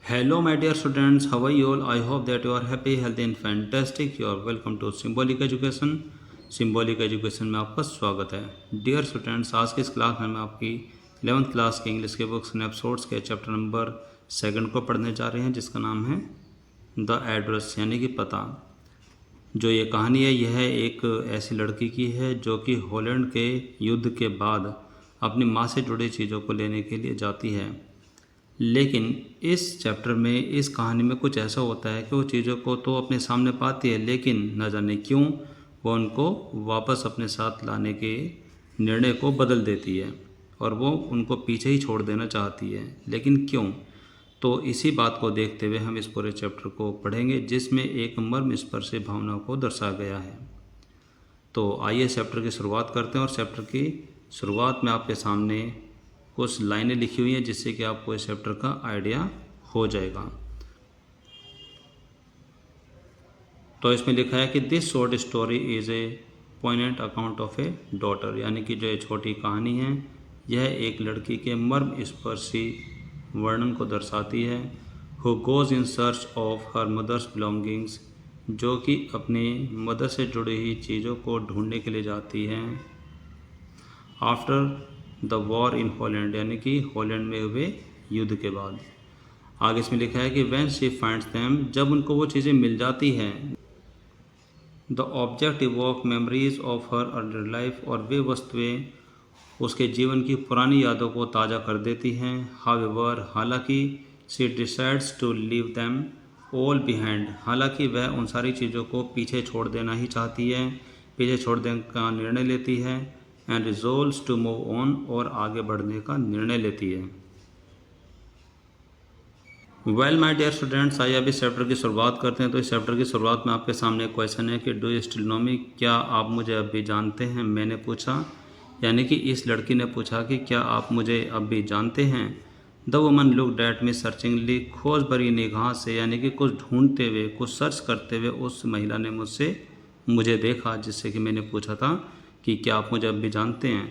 Hello, my dear students. How are you all? I hope that you are happy, healthy, and fantastic. You are welcome to Symbolic Education. Symbolic Education में आपका स्वागत है. Dear students, आज की इस class में हम आपकी 11th क्लास की इंग्लिश के बुक स्नैपशॉट्स के चैप्टर नंबर 2 को पढ़ने जा रहे हैं, जिसका नाम है द एड्रेस, यानी कि पता. जो ये कहानी है, यह एक ऐसी लड़की की है जो कि हॉलैंड के युद्ध के बाद अपनी माँ से जुड़ी चीज़ों को लेने के लिए जाती है. लेकिन इस चैप्टर में, इस कहानी में कुछ ऐसा होता है कि वो चीज़ों को तो अपने सामने पाती है, लेकिन न जाने क्यों वो उनको वापस अपने साथ लाने के निर्णय को बदल देती है और वो उनको पीछे ही छोड़ देना चाहती है. लेकिन क्यों? तो इसी बात को देखते हुए हम इस पूरे चैप्टर को पढ़ेंगे, जिसमें एक मर्मस्पर्शी भावना को दर्शाया गया है. तो आइए चैप्टर की शुरुआत करते हैं. और चैप्टर की शुरुआत में आपके सामने कुछ लाइनें लिखी हुई हैं, जिससे कि आपको इस चैप्टर का आइडिया हो जाएगा. तो इसमें लिखा है कि this short story is a पोइनेंट account of A daughter, यानी कि जो ये छोटी कहानी है, यह एक लड़की के मर्मस्पर्शी वर्णन को दर्शाती है. Who goes in search of her mother's belongings, जो कि अपनी मदर से जुड़ी हुई चीज़ों को ढूंढने के लिए जाती है. After the war in Holland, यानी कि हॉलैंड में हुए युद्ध के बाद. आगे इसमें लिखा है कि व्हेन शी फाइंड्स देम, जब उनको वो चीज़ें मिल जाती हैं. The object evoke memories of her early life, और वे वस्तुएं उसके जीवन की पुरानी यादों को ताज़ा कर देती हैं. हाउएवर, हालांकि she decides to leave them all behind, हालांकि वह उन सारी चीज़ों को पीछे छोड़ देना ही चाहती है, पीछे छोड़ देने का निर्णय लेती है. एंड रिजोल्व्स टू मूव ऑन, और आगे बढ़ने का निर्णय लेती है. वेल माय डियर स्टूडेंट्स, आइए अब इस चैप्टर की शुरुआत करते हैं. तो इस चैप्टर की शुरुआत में आपके सामने एक क्वेश्चन है कि डू यू स्टिल नो मी, क्या आप मुझे अब भी जानते हैं? मैंने पूछा, यानी कि इस लड़की ने पूछा कि क्या आप मुझे अब भी जानते हैं. The woman looked at me searchingly, खोज भरी निगाह से, यानी कि कुछ ढूंढते हुए, कुछ सर्च करते हुए उस महिला ने मुझे देखा, जिससे कि मैंने पूछा था कि क्या आप मुझे अब भी जानते हैं.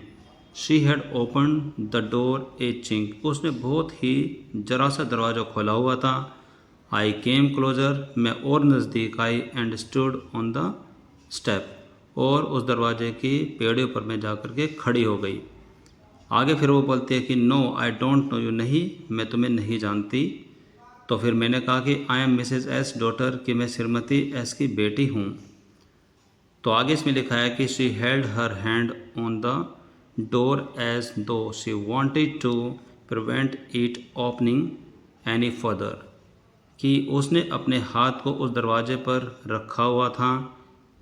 She had open the door A chink, उसने बहुत ही जरा सा दरवाज़ा खोला हुआ था. आई केम क्लोजर, मैं और नज़दीक आई. And stood on the step, और उस दरवाजे की पेड़े पर मैं जाकर के खड़ी हो गई. आगे फिर वो बोलती है कि no I don't know you, नहीं मैं तुम्हें नहीं जानती. तो फिर मैंने कहा कि I am Mrs S daughter, कि मैं श्रीमती एस की बेटी हूँ. तो आगे इसमें लिखा है कि she held her hand on the door as though she wanted to prevent it opening any further, कि उसने अपने हाथ को उस दरवाजे पर रखा हुआ था.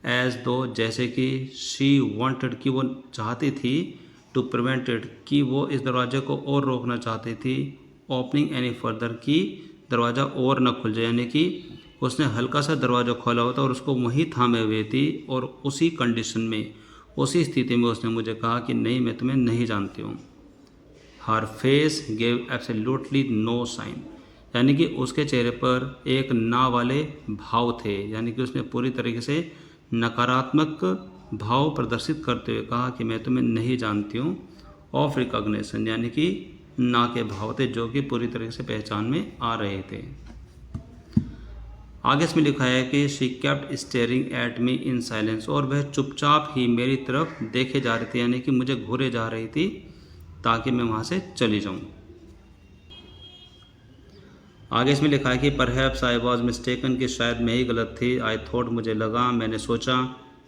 एज दो, जैसे कि शी वांटेड, कि वो चाहती थी, टू प्रिवेंट इट, कि वो इस दरवाजे को और रोकना चाहती थी. ओपनिंग एनी फर्दर, कि दरवाज़ा और न खुल जाए, यानी कि उसने हल्का सा दरवाज़ा खोला हुआ था और उसको वहीं थामे हुए थी. और उसी कंडीशन में, उसी स्थिति में उसने मुझे कहा कि नहीं मैं तुम्हें नहीं जानती हूँ. Her face gave absolutely no sign, यानी कि उसके चेहरे पर एक ना वाले भाव थे, यानी कि उसने पूरी तरीके से नकारात्मक भाव प्रदर्शित करते हुए कहा कि मैं तुम्हें नहीं जानती हूँ. ऑफ रिकॉग्निशन, यानी कि ना के भाव थे, जो कि पूरी तरीके से पहचान में आ रहे थे. आगे इसमें लिखा है कि she kept staring at me in silence, और वह चुपचाप ही मेरी तरफ देखे जा रही थी, यानी कि मुझे घूरे जा रही थी ताकि मैं वहाँ से चली जाऊँ. आगे इसमें लिखा है कि परहैप्स आई वॉज मिस्टेकन, कि शायद मैं ही गलत थी. आई थॉट, मुझे लगा, मैंने सोचा.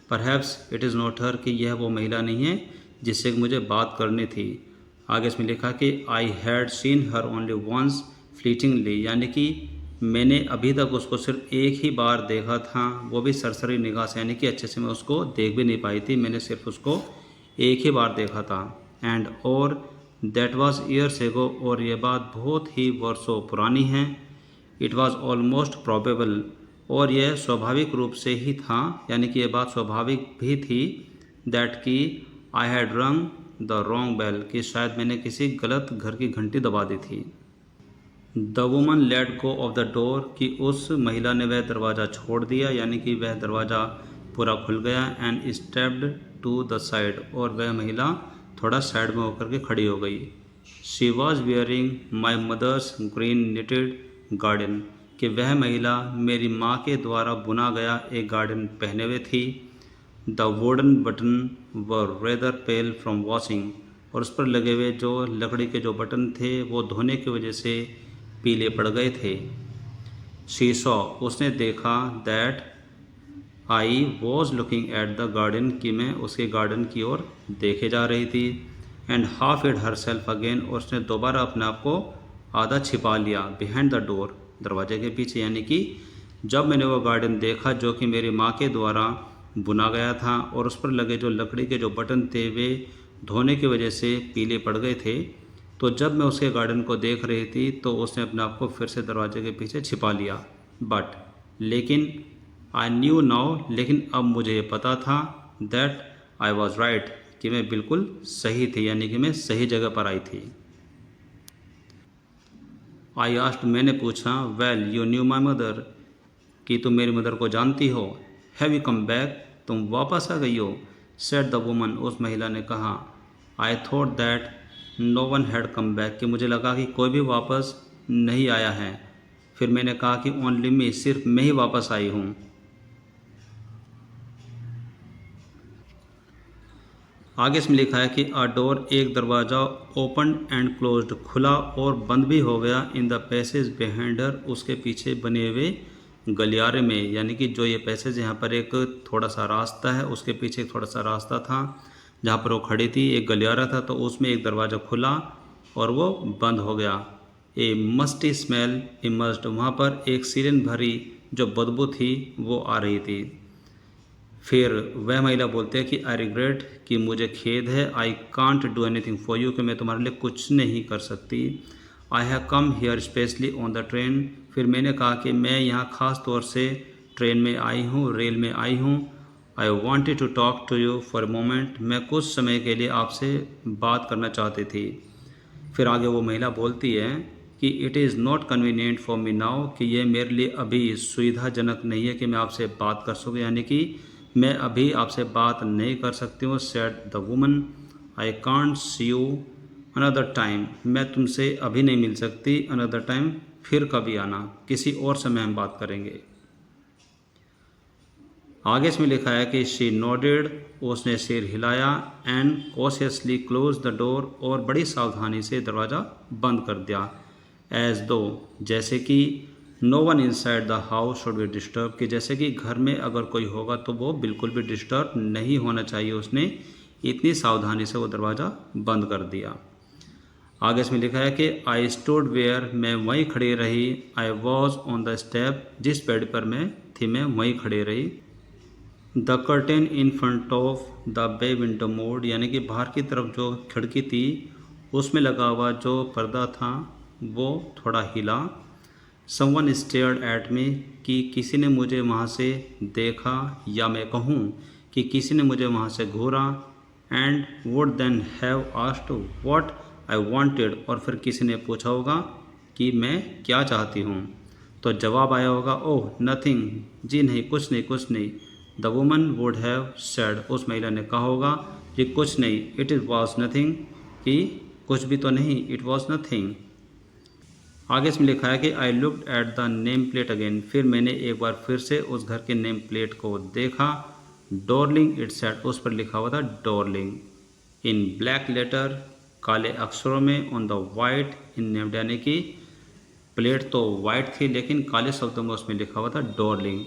Perhaps it is not her, कि यह वो महिला नहीं है जिससे मुझे बात करनी थी. आगे इसमें लिखा कि I had seen her only once fleetingly, यानी कि मैंने अभी तक उसको सिर्फ एक ही बार देखा था, वो भी सरसरी निगाह से, यानी कि अच्छे से मैं उसको देख भी नहीं पाई थी, मैंने सिर्फ उसको एक ही बार देखा था. एंड और दैट वाज ईयर्स एगो, और ये बात बहुत ही वर्षों पुरानी है. इट वाज ऑलमोस्ट प्रोबेबल, और यह स्वाभाविक रूप से ही था, यानी कि यह बात स्वाभाविक भी थी. दैट कि आई हैड रंग द रॉन्ग बेल, कि शायद मैंने किसी गलत घर की घंटी दबा दी थी. The woman let go of the door, कि उस महिला ने वह दरवाज़ा छोड़ दिया, यानी कि वह दरवाज़ा पूरा खुल गया. And stepped to the side, और वह महिला थोड़ा साइड में होकर के खड़ी हो गई. She was wearing my mother's green knitted garden, कि वह महिला मेरी माँ के द्वारा बुना गया एक गार्डन पहने हुए थी। The wooden button were rather pale from washing, और उस पर लगे हुए जो लकड़ी के जो बटन थे वो धोने की वजह से पीले पड़ गए थे। शी सॉ, उसने देखा, that I was looking at the garden, कि मैं उसके गार्डन की ओर देखे जा रही थी। And half hid herself again, और उसने दोबारा अपने आप को आधा छिपा लिया बिहाइंड द डोर, दरवाजे के पीछे। यानी कि जब मैंने वो गार्डन देखा जो कि मेरी माँ के द्वारा बुना गया था और उस पर लगे जो लकड़ी के जो बटन थे वे धोने की वजह से पीले पड़ गए थे, तो जब मैं उसके गार्डन को देख रही थी तो उसने अपने आप को फिर से दरवाजे के पीछे छिपा लिया। बट लेकिन आई न्यू नाउ, लेकिन अब मुझे ये पता था, दैट आई वॉज राइट, कि मैं बिल्कुल सही थी, यानी कि मैं सही जगह पर आई थी। आई आस्क्ड, मैंने पूछा, well you knew my mother, कि तुम मेरी मदर को जानती हो। हैव यू कम बैक, तुम वापस आ गई हो। सेड द वुमन, उस महिला ने कहा। I thought that no one had come back, कि मुझे लगा कि कोई भी वापस नहीं आया है। फिर मैंने कहा कि ओनली मी, सिर्फ मैं ही वापस आई हूँ। आगे इसमें लिखा है कि अ डोर, एक दरवाज़ा, ओपन एंड क्लोज्ड, खुला और बंद भी हो गया, in the passage behind her, उसके पीछे बने हुए गलियारे में। यानी कि जो ये पैसेज, यहाँ पर एक थोड़ा सा रास्ता है, उसके पीछे एक थोड़ा सा रास्ता था जहाँ पर वो खड़ी थी, एक गलियारा था, तो उसमें एक दरवाज़ा खुला और वो बंद हो गया। ए मस्टी स्मेल इमर्स्ड, वहाँ पर एक सीलन भरी जो बदबू थी वो आ रही थी। फिर वह महिला बोलते हैं कि आई रिग्रेट, कि मुझे खेद है, I can't do anything for you, कि मैं तुम्हारे लिए कुछ नहीं कर सकती। I have come here specially on the train, फिर मैंने कहा कि मैं यहाँ ख़ास तौर से ट्रेन में आई हूँ, रेल में आई हूँ। I wanted to talk to you for a moment, मैं कुछ समय के लिए आपसे बात करना चाहती थी। फिर आगे वो महिला बोलती है कि it is not convenient for me now, कि ये मेरे लिए अभी सुविधाजनक नहीं है कि मैं आपसे बात कर सकूँ, यानी कि मैं अभी आपसे बात नहीं कर सकती हूँ। Said the woman, I can't see you another time, मैं तुमसे अभी नहीं मिल सकती, अनदर टाइम, फिर कभी आना, किसी और समय हम बात करेंगे। आगे इसमें लिखा है कि शी नोडेड, उसने सिर हिलाया, and cautiously close the door, और बड़ी सावधानी से दरवाज़ा बंद कर दिया। एज दो, जैसे कि no one inside the house should be disturb, कि जैसे कि घर में अगर कोई होगा तो वो बिल्कुल भी डिस्टर्ब नहीं होना चाहिए। उसने इतनी सावधानी से वो दरवाज़ा बंद कर दिया। आगे इसमें लिखा है कि आई स्टूड वेयर, मैं वहीं खड़ी रही। I was on the step, जिस बेड पर मैं थी मैं वहीं खड़ी रही। The curtain in front of the bay window moved, यानी कि बाहर की तरफ जो खिड़की थी उसमें लगा हुआ जो पर्दा था वो थोड़ा हिला। समवन स्टेयर्ड एट मी, कि किसी ने मुझे वहाँ से देखा, या मैं कहूँ कि किसी ने मुझे वहाँ से घूरा। And would then have asked what I wanted, और फिर किसी ने पूछा होगा कि मैं क्या चाहती हूँ, तो जवाब आया होगा, ओह नथिंग, जी नहीं, कुछ नहीं, कुछ नहीं। The woman would have said, उस महिला ने कहा होगा कि कुछ नहीं, इट इज़ वॉज नथिंग, कि कुछ भी तो नहीं, इट वॉज नथिंग। आगे इसमें लिखा है कि I looked at the name plate again, फिर मैंने एक बार फिर से उस घर के नेम प्लेट को देखा। डॉर्लिंग इट सेड, उस पर लिखा हुआ था डॉर्लिंग, इन ब्लैक लेटर, काले अक्षरों में, on the white in named, यानी कि प्लेट तो वाइट थी लेकिन काले शब्दों में उसमें लिखा हुआ था Darling.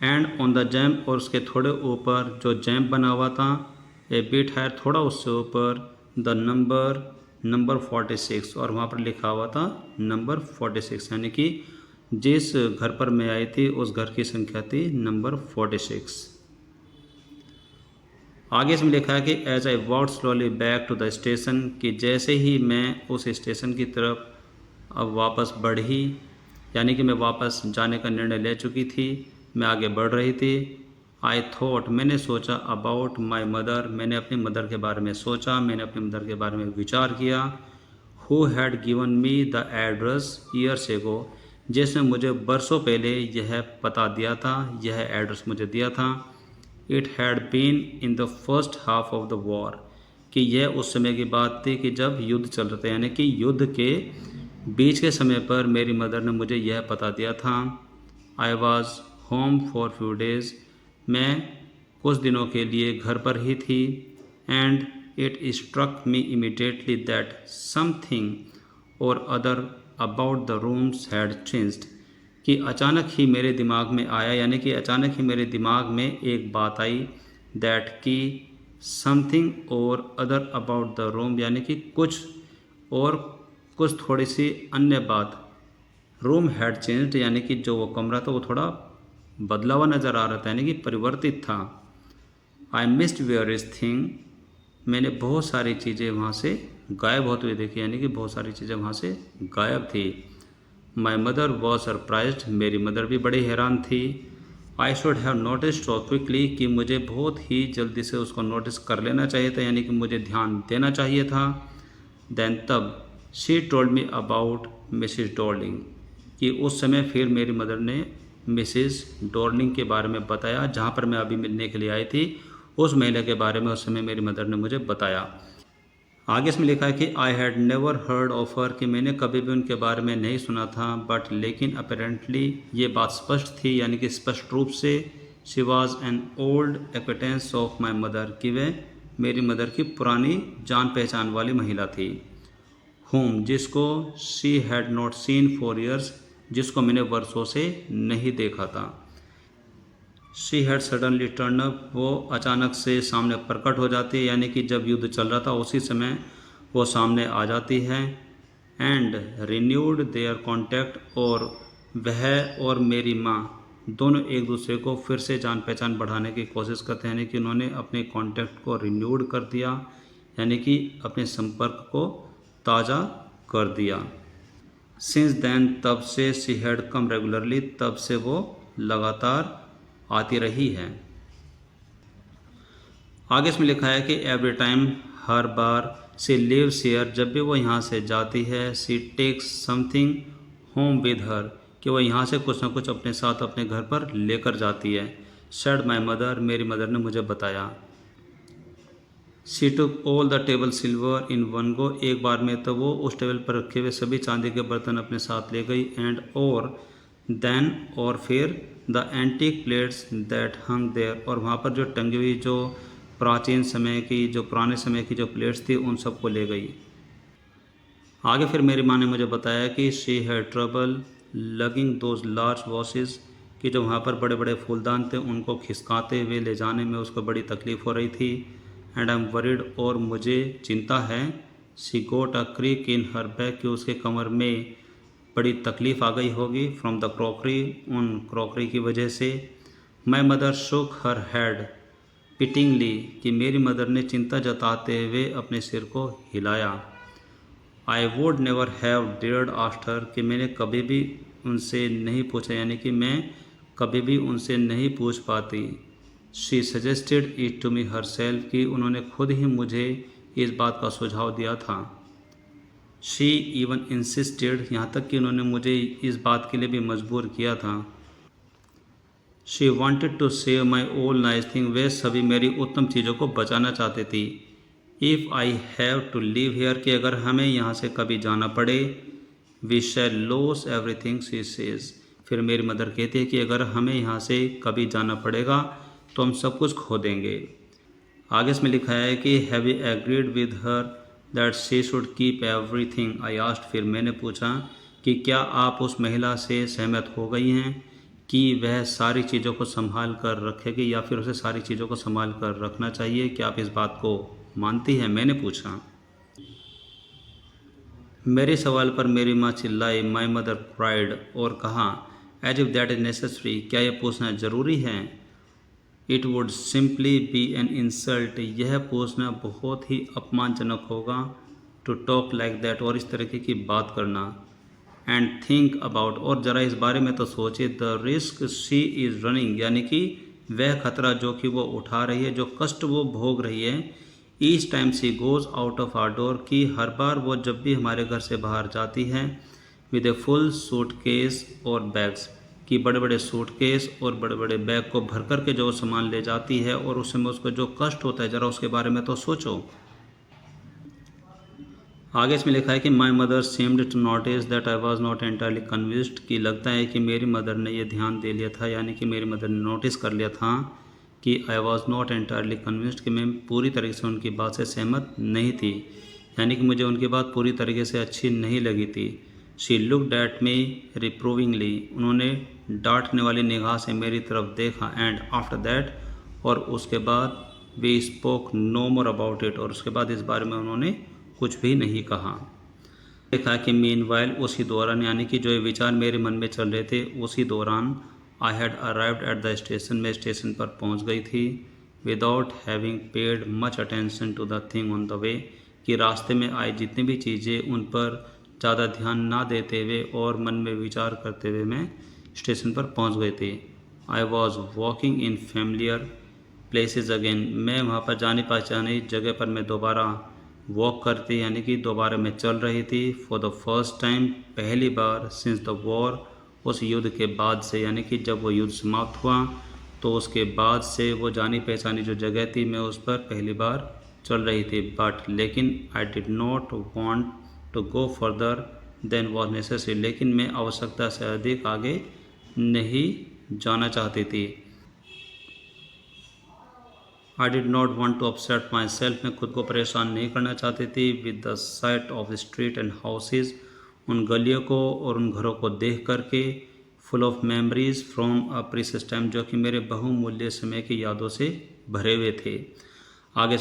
And on the XAMPP, और उसके थोड़े ऊपर जो जैम्प बना हुआ था, ए बिट है थोड़ा उससे ऊपर, द नंबर 46, और वहाँ पर लिखा हुआ था नंबर 46, यानी कि जिस घर पर मैं आई थी उस घर की संख्या थी नंबर 46। आगे इसमें लिखा है कि as I walk slowly back to the station, कि जैसे ही मैं उस स्टेशन की तरफ अब वापस बढ़ी, यानी कि मैं वापस जाने का निर्णय ले चुकी थी, मैं आगे बढ़ रही थी। आई थॉट, मैंने सोचा, अबाउट माई मदर, मैंने अपनी मदर के बारे में सोचा, मैंने अपनी मदर के बारे में विचार किया। Who had given me the address years ago, जिसने मुझे बरसों पहले यह पता दिया था, यह एड्रेस मुझे दिया था। It had been in the first half of the war, कि यह उस समय की बात थी कि जब युद्ध चल रहा था, यानी कि युद्ध के बीच के समय पर मेरी मदर ने मुझे यह बता दिया था। I was home for few days, मैं कुछ दिनों के लिए घर पर ही थी। And it struck me immediately that something or other about the rooms had changed, कि अचानक ही मेरे दिमाग में आया, यानी कि अचानक ही मेरे दिमाग में एक बात आई, दैट कि something or other about the room, यानी कि कुछ थोड़ी सी अन्य बात। रूम हैड चेंज्ड, यानी कि जो वो कमरा था वो थोड़ा बदला हुआ नज़र आ रहा था, यानी कि परिवर्तित था। आई मिस्ड वेरियस थिंग, मैंने बहुत सारी चीज़ें वहाँ से गायब होते हुए देखी, यानी कि बहुत सारी चीज़ें वहाँ से गायब थी। माई मदर वॉज सरप्राइज्ड, मेरी मदर भी बड़ी हैरान थी। I should have notice so quickly, कि मुझे बहुत ही जल्दी से उसको नोटिस कर लेना चाहिए था, यानी कि मुझे ध्यान देना चाहिए था। देन तब she told me about Mrs Darling, कि उस समय फिर मेरी मदर ने मिसिज डॉर्लिंग के बारे में बताया, जहाँ पर मैं अभी मिलने के लिए आई थी, उस महिला के बारे में उस समय मेरी मदर ने मुझे बताया। आगे इसमें लिखा है कि I had never heard of her, कि मैंने कभी भी उनके बारे में नहीं सुना था, बट लेकिन अपेरेंटली ये बात स्पष्ट थी, यानी कि स्पष्ट रूप से, she was an old acquaintance of my mother, कि वह मेरी मदर की पुरानी जान पहचान वाली महिला थी। होम, जिसको she had not seen for years, जिसको मैंने वर्षों से नहीं देखा था। She had suddenly turn up, वो अचानक से सामने प्रकट हो जाती है, यानी कि जब युद्ध चल रहा था उसी समय वो सामने आ जाती है। एंड रिन्यूड देयर कॉन्टैक्ट, और वह और मेरी माँ दोनों एक दूसरे को फिर से जान पहचान बढ़ाने की कोशिश करते हैं, यानी कि उन्होंने अपने कॉन्टैक्ट को रिन्यूड कर दिया, यानी कि अपने संपर्क को ताज़ा कर दिया। सिंस देन, तब से, शी हैड कम रेगुलरली, तब से वो लगातार आती रही है। आगे इसमें लिखा है कि एवरी टाइम, हर बार, सी लिव्स हियर, जब भी वो यहाँ से जाती है, she takes something home with her, कि वो यहाँ से कुछ ना कुछ अपने साथ अपने घर पर लेकर जाती है। सेड माई मदर, मेरी मदर ने मुझे बताया। She took all the table silver in one go, एक बार में तो वो उस टेबल पर रखे हुए सभी चांदी के बर्तन अपने साथ ले गई। एंड और देन, और फिर the antique plates that hung there, और वहाँ पर जो टंगी हुई जो प्राचीन समय की, जो पुराने समय की जो प्लेट्स थी, उन सबको ले गई। आगे फिर मेरी माँ ने मुझे बताया कि she had trouble logging those large washes, कि जो वहाँ पर बड़े बड़े फूलदान थे उनको खिसकाते हुए ले जाने में उसको बड़ी तकलीफ़ हो रही थी। एंड आई एम वरीड, और मुझे चिंता है। She got a crick in her back, कि उसके कमर में बड़ी तकलीफ़ आ गई होगी, फ्रॉम द क्रॉकरी, उन क्रॉकरी की वजह से। My mother Shuk her head पिटिंगली, कि मेरी मदर ने चिंता जताते हुए अपने सिर को हिलाया। I would never have dared asked her, कि मैंने कभी भी उनसे नहीं पूछा, यानी कि मैं कभी भी उनसे नहीं पूछ पाती। She suggested it to me herself, कि उन्होंने खुद ही मुझे इस बात का सुझाव दिया था। शी इवन इंसिस्टेड, यहाँ तक कि उन्होंने मुझे इस बात के लिए भी मजबूर किया था। She wanted to save my all nice thing, वे सभी मेरी उत्तम चीज़ों को बचाना चाहती थी। If I have to leave here, कि अगर हमें यहाँ से कभी जाना पड़े, we shall lose everything, she says, फिर मेरी मदर कहती है कि अगर हमें यहाँ से कभी जाना पड़ेगा तो हम सब कुछ खो देंगे। आगे इसमें लिखा है कि have you agreed with her that she should keep everything, I asked, फिर मैंने पूछा कि क्या आप उस महिला से सहमत हो गई हैं कि वह सारी चीज़ों को संभाल कर रखेगी, या फिर उसे सारी चीज़ों को संभाल कर रखना चाहिए, क्या आप इस बात को मानती हैं, मैंने पूछा। मेरे सवाल पर मेरी माँ चिल्लाई, माई मदर क्राइड, और कहा, as if that is necessary, क्या यह पूछना ज़रूरी है। It would simply be an insult, यह पूछना बहुत ही अपमानजनक होगा। टू टॉक लाइक दैट, और इस तरीके की बात करना। एंड थिंक अबाउट, और ज़रा इस बारे में तो सोचे, the risk she is running, यानी कि वह खतरा जो कि वो उठा रही है, जो कष्ट वो भोग रही है। Each time she goes out of our door, की हर बार वो जब भी हमारे घर से बाहर जाती है, विद ए फुल सूटकेस और बैग्स, कि बड़े बड़े सूटकेस और बड़े बड़े बैग को भर कर के जो सामान ले जाती है, और उस समय उसको जो कष्ट होता है, ज़रा उसके बारे में तो सोचो। आगे इसमें लिखा है कि my mother seemed to notice that I was not entirely convinced, कि लगता है कि मेरी मदर ने यह ध्यान दे लिया था, यानी कि मेरी मदर ने नोटिस कर लिया था कि आई वॉज नॉट एंटायरली कन्विंस्ड, कि मैं पूरी तरीके से उनकी बात से सहमत नहीं थी, यानी कि मुझे उनकी बात पूरी तरीके से अच्छी नहीं लगी थी। शी लुक्ड एट मी रिप्रूविंगली, उन्होंने डांटने वाली निगाह से मेरी तरफ देखा। एंड आफ्टर दैट, और उसके बाद we spoke no more about it, और उसके बाद इस बारे में उन्होंने कुछ भी नहीं कहा। देखा कि मीनवाइल, उसी दौरान, यानी कि जो ये विचार मेरे मन में चल रहे थे उसी दौरान, I had arrived at the station, मैं स्टेशन पर पहुंच गई थी। Without having paid much attention to the thing on the way, कि रास्ते में आई जितनी भी चीज़ें उन पर ज़्यादा ध्यान ना देते हुए और मन में विचार करते हुए मैं स्टेशन पर पहुंच गई थी। I was walking in familiar places again, मैं वहाँ पर जानी पहचानी जगह पर मैं दोबारा वॉक करती, यानी कि दोबारा मैं चल रही थी। फॉर द फर्स्ट टाइम, पहली बार, सिंस द वॉर, उस युद्ध के बाद से, यानी कि जब वो युद्ध समाप्त हुआ तो उसके बाद से वो जानी पहचानी जो जगह थी मैं उस पर पहली बार चल रही थी। बट लेकिन I did not want to go further than was necessary, लेकिन मैं आवश्यकता से अधिक आगे नहीं जाना चाहती थी। I did not want to upset myself, मैं खुद को परेशान नहीं करना चाहती थी। With the sight of street and houses, उन गलियों को और उन घरों को देख करके, full of memories from a precious time, जो कि मेरे बहुमूल्य समय की यादों से भरे हुए थे। आगे